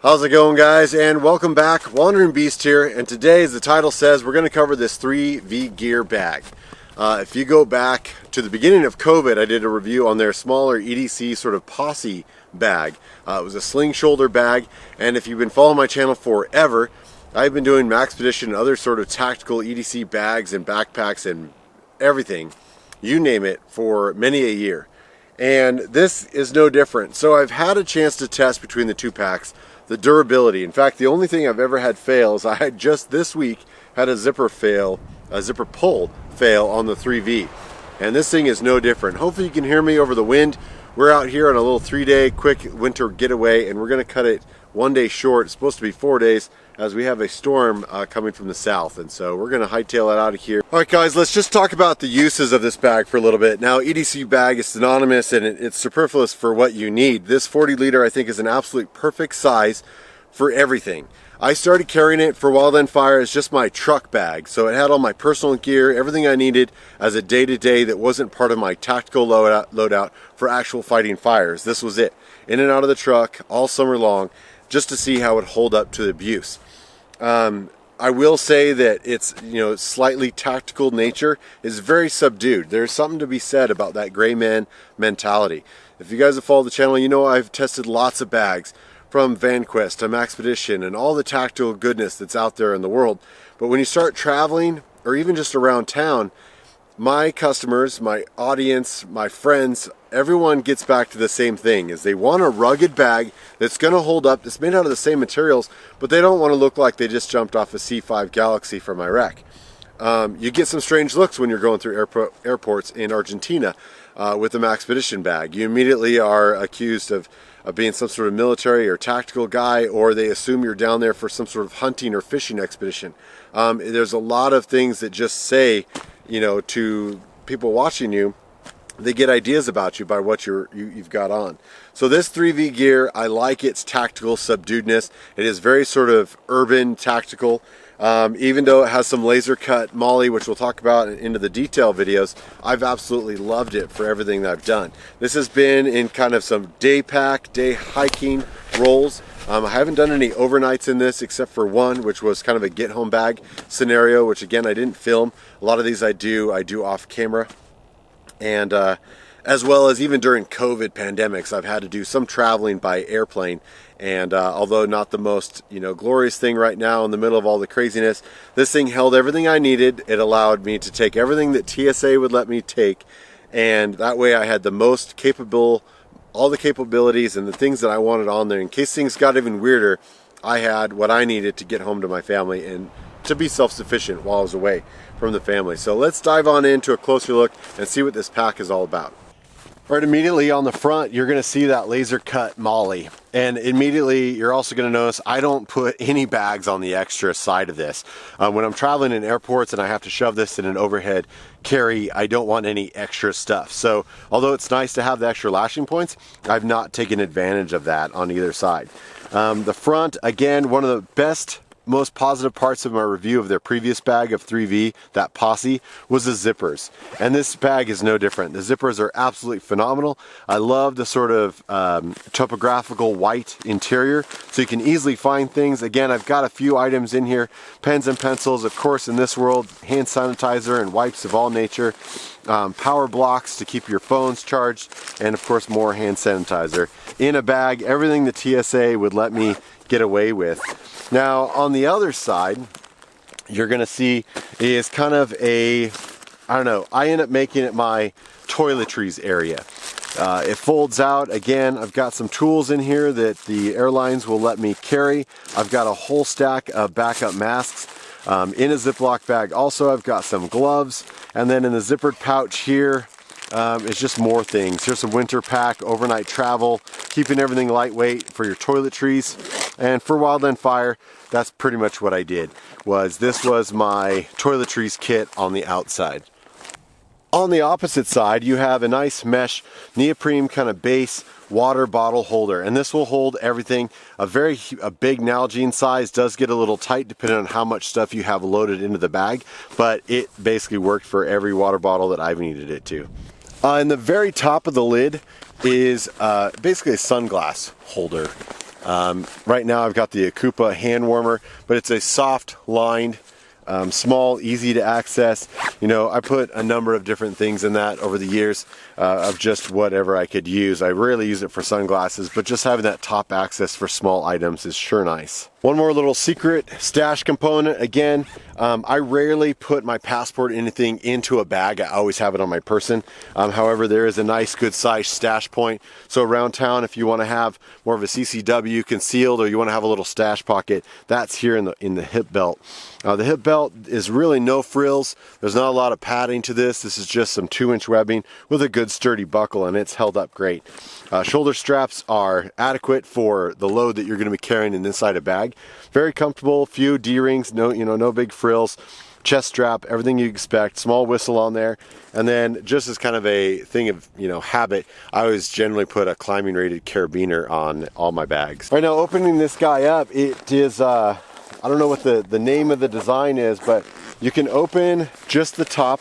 How's it going, guys? And welcome back. Wandering Beast here, and today, as the title says, we're going to cover this 3V gear bag. If you go back to the beginning of COVID, I did a review on their smaller EDC sort of posse bag. It was a sling shoulder bag, and if you've been following my channel forever, I've been doing Maxpedition and other sort of tactical EDC bags and backpacks and everything, you name it, for many a year. And this is no different. So I've had a chance to test between the two packs the durability. In fact, the only thing I've ever had fail is I had just this week had a zipper pull fail on the 3V. And this thing is no different. Hopefully you can hear me over the wind. We're out here on a little 3-day quick winter getaway, and we're going to cut it 1 day short. It's supposed to be 4 days as we have a storm coming from the south, and so we're going to hightail it out of here. Alright guys, let's just talk about the uses of this bag for a little bit. Now, EDC bag is synonymous and it's superfluous for what you need. This 40 liter I think is an absolute perfect size for everything. I started carrying it for a while then fire as just my truck bag, so it had all my personal gear, everything I needed as a day-to-day that wasn't part of my tactical loadout for actual fighting fires. This was it, in and out of the truck all summer long, just to see how it hold up to the abuse. I will say that its slightly tactical nature is very subdued. There's something to be said about that gray man mentality. If you guys have followed the channel, you know I've tested lots of bags, from VanQuest to Maxpedition and all the tactical goodness that's out there in the world. But when you start traveling, or even just around town, my customers, my audience, my friends, everyone gets back to the same thing, is they want a rugged bag that's going to hold up, that's made out of the same materials, but they don't want to look like they just jumped off a C5 Galaxy from Iraq. You get some strange looks when you're going through airports in Argentina with a Maxpedition bag. You immediately are accused of being some sort of military or tactical guy, or they assume you're down there for some sort of hunting or fishing expedition. There's a lot of things that just say, to people watching you, they get ideas about you by what you've got on. So this 3V gear, I like its tactical subduedness. It is very sort of urban tactical. Even though it has some laser cut molly, which we'll talk about into the detail videos, I've absolutely loved it for everything that I've done. This has been in kind of some day hiking rolls. I haven't done any overnights in this except for one, which was kind of a get home bag scenario, which again I didn't film. A lot of these I do off camera. And as well as even during COVID pandemics, I've had to do some traveling by airplane. And although not the most glorious thing right now in the middle of all the craziness, this thing held everything I needed. It allowed me to take everything that TSA would let me take, and that way I had the most capable, all the capabilities and the things that I wanted on there. In case things got even weirder, I had what I needed to get home to my family and to be self-sufficient while I was away from the family. So let's dive on into a closer look and see what this pack is all about. Right, immediately on the front, you're going to see that laser cut molly. And immediately, you're also going to notice I don't put any bags on the extra side of this. When I'm traveling in airports and I have to shove this in an overhead carry, I don't want any extra stuff. So, although it's nice to have the extra lashing points, I've not taken advantage of that on either side. The front, again, one of the best, most positive parts of my review of their previous bag of 3V, that posse, was the zippers. And this bag is no different. The zippers are absolutely phenomenal. I love the sort of topographical white interior, so you can easily find things. Again, I've got a few items in here. Pens and pencils, of course, in this world, hand sanitizer and wipes of all nature. Power blocks to keep your phones charged, and of course more hand sanitizer. In a bag, everything the TSA would let me get away with. Now, on the other side, you're going to see is kind of a, I end up making it my toiletries area. It folds out. Again, I've got some tools in here that the airlines will let me carry. I've got a whole stack of backup masks in a Ziploc bag. Also, I've got some gloves. And then in the zippered pouch here, it's just more things. Here's some winter pack, overnight travel, keeping everything lightweight for your toiletries. And for Wildland Fire, that's pretty much what I did. This was my toiletries kit on the outside. On the opposite side, you have a nice mesh neoprene kind of base water bottle holder, and this will hold everything. A big Nalgene size does get a little tight depending on how much stuff you have loaded into the bag, but it basically worked for every water bottle that I've needed it to. In the very top of the lid is basically a sunglass holder. Right now I've got the Akupa hand warmer, but it's a soft lined, small, easy to access. You know, I put a number of different things in that over the years of just whatever I could use. I rarely use it for sunglasses, but just having that top access for small items is sure nice. One more little secret stash component. Again, I rarely put my passport or anything into a bag. I always have it on my person. However, there is a nice good size stash point. So around town, if you want to have more of a CCW concealed, or you want to have a little stash pocket, that's here in the hip belt. The hip belt is really no frills. There's not a lot of padding to this. This is just some 2-inch webbing with a good sturdy buckle, and it's held up great. Shoulder straps are adequate for the load that you're going to be carrying inside a bag. Very comfortable, few D-rings, no big frills. Chest strap, everything you expect, small whistle on there. And then just as kind of a thing of, habit, I always generally put a climbing rated carabiner on all my bags. Right now, opening this guy up, it is, I don't know what the name of the design is, but you can open just the top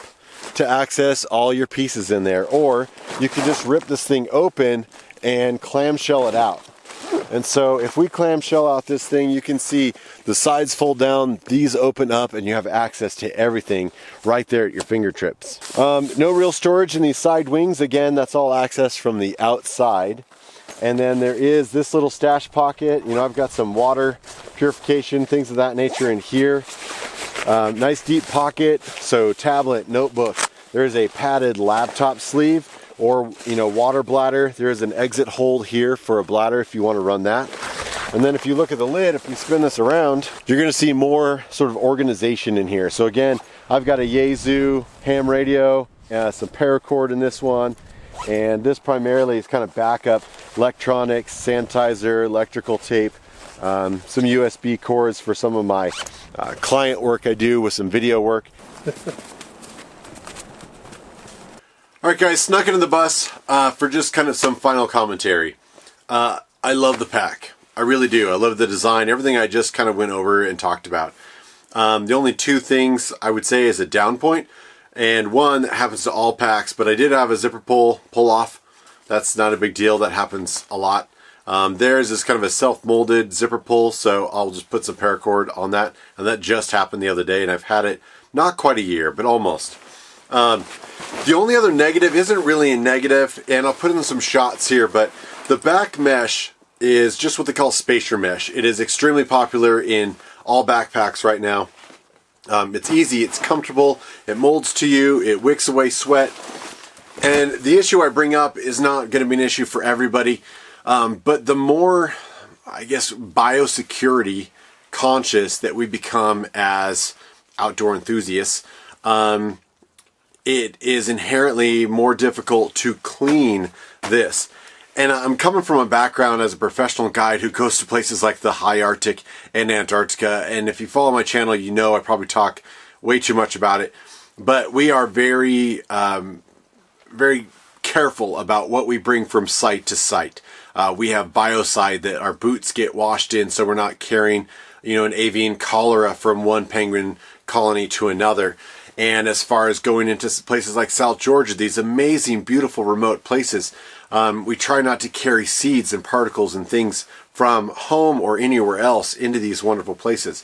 to access all your pieces in there, or you can just rip this thing open and clamshell it out. And so if we clamshell out this thing, you can see the sides fold down, these open up, and you have access to everything right there at your fingertips. No real storage in these side wings. Again, that's all access from the outside. And then there is this little stash pocket. I've got some water purification, things of that nature in here. Nice deep pocket, so tablet, notebook. There's a padded laptop sleeve, or water bladder. There's an exit hold here for a bladder if you want to run that. And then if you look at the lid, if you spin this around, you're going to see more sort of organization in here. So again, I've got a Yaesu ham radio, some paracord in this one, and this primarily is kind of backup electronics, sanitizer, electrical tape, some USB cords for some of my client work I do with some video work. Alright guys, snuck into the bus for just kind of some final commentary. I love the pack. I really do. I love the design, everything I just kind of went over and talked about. The only two things I would say is a down point, and one that happens to all packs, but I did have a zipper pull off. That's not a big deal. That happens a lot. Theirs is kind of a self-molded zipper pull, so I'll just put some paracord on that, and that just happened the other day, and I've had it not quite a year, but almost. The only other negative isn't really a negative, and I'll put in some shots here, but the back mesh is just what they call spacer mesh. It is extremely popular in all backpacks right now. It's easy, it's comfortable, it molds to you, it wicks away sweat, and the issue I bring up is not going to be an issue for everybody, but the more, I guess, biosecurity conscious that we become as outdoor enthusiasts, it is inherently more difficult to clean this. And I'm coming from a background as a professional guide who goes to places like the high Arctic and Antarctica, and if you follow my channel, you know I probably talk way too much about it, but we are very very careful about what we bring from site to site. We have biocide that our boots get washed in, so we're not carrying an avian cholera from one penguin colony to another. And as far as going into places like South Georgia, these amazing, beautiful, remote places, we try not to carry seeds and particles and things from home or anywhere else into these wonderful places.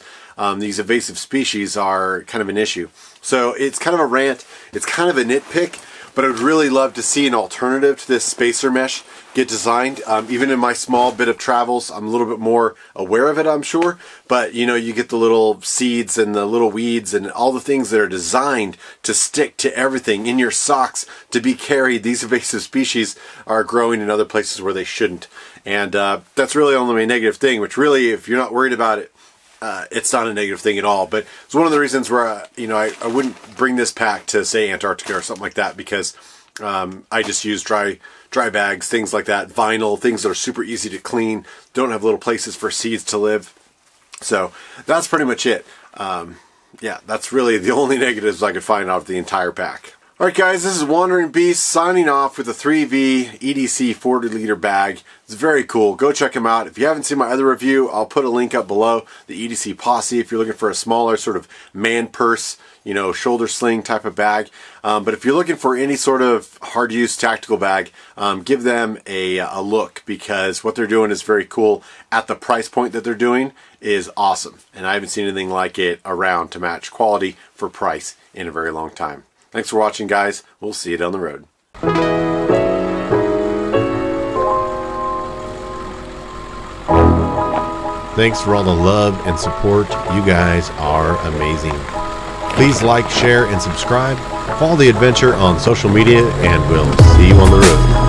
These invasive species are kind of an issue. So it's kind of a rant, it's kind of a nitpick, but I would really love to see an alternative to this spacer mesh get designed. Even in my small bit of travels, I'm a little bit more aware of it, I'm sure. But you get the little seeds and the little weeds and all the things that are designed to stick to everything in your socks to be carried. These invasive species are growing in other places where they shouldn't. And that's really only my negative thing, which really, if you're not worried about it, it's not a negative thing at all. But it's one of the reasons where I wouldn't bring this pack to, say, Antarctica or something like that, because I just use dry bags, things like that, vinyl, things that are super easy to clean, don't have little places for seeds to live. So that's pretty much it. Yeah, that's really the only negatives I could find out of the entire pack. Alright guys, this is Wandering Beast signing off with a 3V EDC 40 liter bag. It's very cool. Go check them out. If you haven't seen my other review, I'll put a link up below. The EDC Posse, if you're looking for a smaller sort of man purse, you know, shoulder sling type of bag. But if you're looking for any sort of hard use tactical bag, give them a look, because what they're doing is very cool. At the price point that they're doing is awesome. And I haven't seen anything like it around to match quality for price in a very long time. Thanks for watching, guys. We'll see you down the road. Thanks for all the love and support. You guys are amazing. Please like, share, and subscribe. Follow the adventure on social media, and we'll see you on the road.